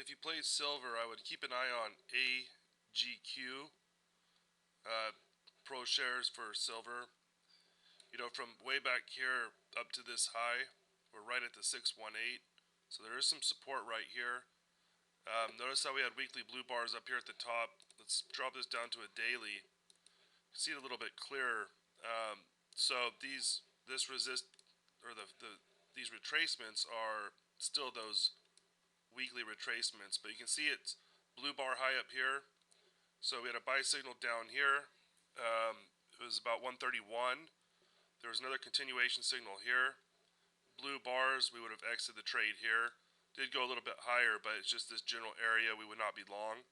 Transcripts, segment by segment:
if you play silver, I would keep an eye on AGQ, pro shares for silver. You know, from way back here up to this high, we're right at the 618. So there is some support right here. Notice how we had weekly blue bars up here at the top. Let's drop this down to a daily. See it a little bit clearer. So these retracements are still those weekly retracements, but you can see it's blue bar high up here. So we had a buy signal down here. It was about 131. There was another continuation signal here. Blue bars, we would have exited the trade here. Did go a little bit higher, but it's just this general area we would not be long.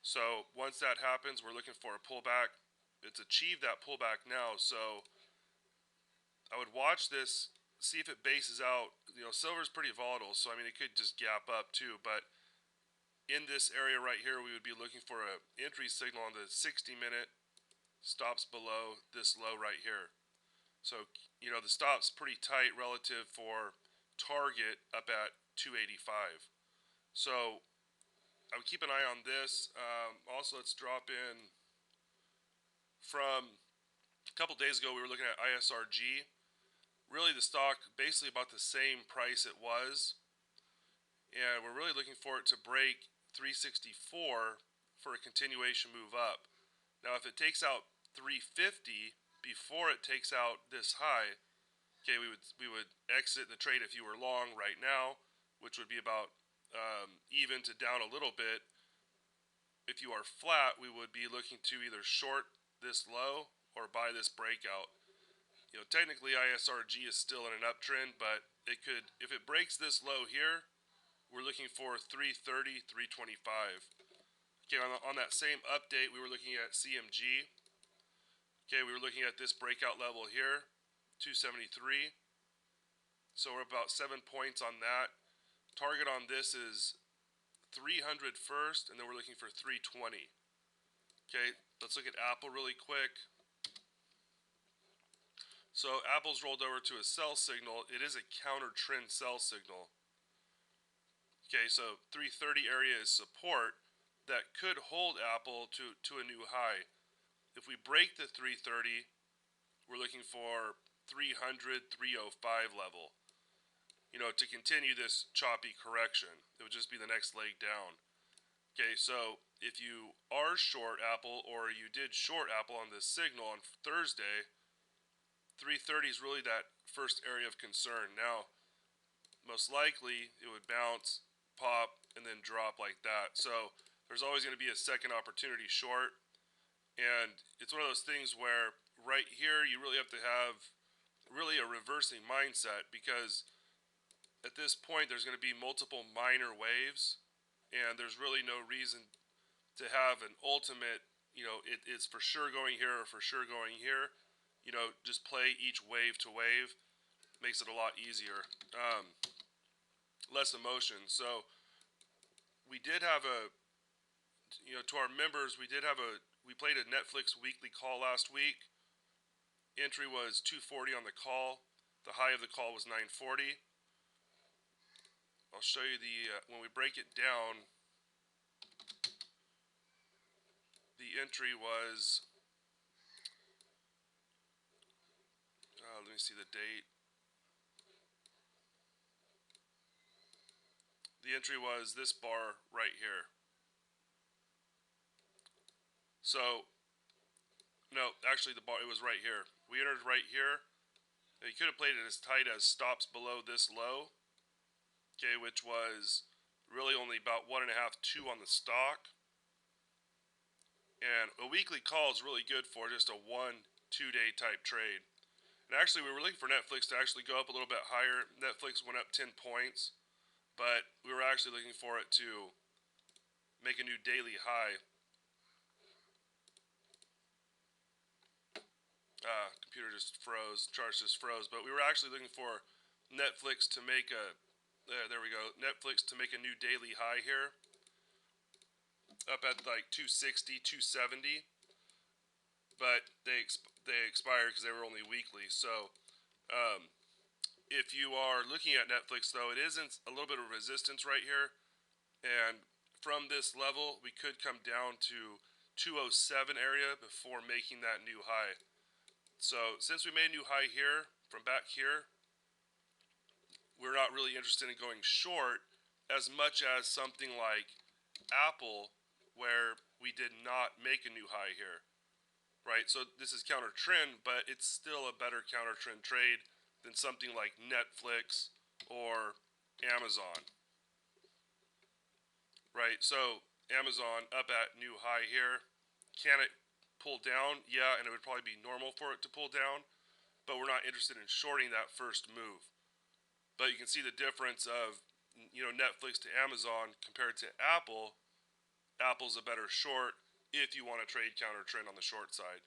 So once that happens, we're looking for a pullback. It's achieved that pullback now, so I would watch this, see if it bases out. You know, silver's pretty volatile, so I mean it could just gap up too, but in this area right here, we would be looking for an entry signal on the 60-minute, stops below this low right here. So, you know, the stop's pretty tight relative for target up at 285. So I would keep an eye on this. Also, let's drop in from a couple days ago, we were looking at ISRG. Really, the stock basically about the same price it was. And we're really looking for it to break 364 for a continuation move up. Now, if it takes out 350 before it takes out this high, okay, we would exit the trade if you were long right now, which would be about even to down a little bit. If you are flat, we would be looking to either short this low or buy this breakout. You know, technically ISRG is still in an uptrend, but it could, if it breaks this low here, we're looking for 330, 325. Okay, on that same update, we were looking at CMG. Okay, we were looking at this breakout level here, 273. So we're about 7 points on that. Target on this is 300 first, and then we're looking for 320. Okay, let's look at Apple really quick. So Apple's rolled over to a sell signal. It is a counter trend sell signal. Okay, so 330 area is support that could hold Apple to a new high. If we break the 330, we're looking for 300, 305 level. You know, to continue this choppy correction, it would just be the next leg down. Okay, so if you are short Apple, or you did short Apple on this signal on Thursday, 330 is really that first area of concern. Now, most likely it would bounce, pop, and then drop like that. So there's always going to be a second opportunity short. And it's one of those things where right here you really have to have really a reversing mindset, because at this point there's going to be multiple minor waves, and there's really no reason to have an ultimate, you know, it's for sure going here or for sure going here. You know, just play each wave to wave. Makes it a lot easier. Less emotion. So we did have a, you know, to our members, we played a Netflix weekly call last week. Entry was 240 on the call. The high of the call was 940. I'll show you when we break it down, the entry was, let me see the date. The entry was this bar right here. So, no, actually the bar, it was right here. We entered right here. Now, you could have played it as tight as stops below this low, okay, which was really only about 1.5, 2 on the stock. And a weekly call is really good for just a 1-2 day type trade. And actually, we were looking for Netflix to actually go up a little bit higher. Netflix went up 10 points, but we were actually looking for it to make a new daily high. Computer just froze, chart just froze, but we were actually looking for Netflix to make a, there we go, Netflix to make a new daily high here, up at like 260, 270, but they expired because they were only weekly. So if you are looking at Netflix though, it isn't a little bit of resistance right here, and from this level, we could come down to 207 area before making that new high. So since we made a new high here, from back here, we're not really interested in going short as much as something like Apple, where we did not make a new high here, right? So this is counter trend, but it's still a better counter trend trade than something like Netflix or Amazon, right? So Amazon up at new high here. Can it pull down? Yeah, and it would probably be normal for it to pull down, but we're not interested in shorting that first move. But you can see the difference of, Netflix to Amazon compared to Apple. Apple's a better short if you want to trade counter trend on the short side.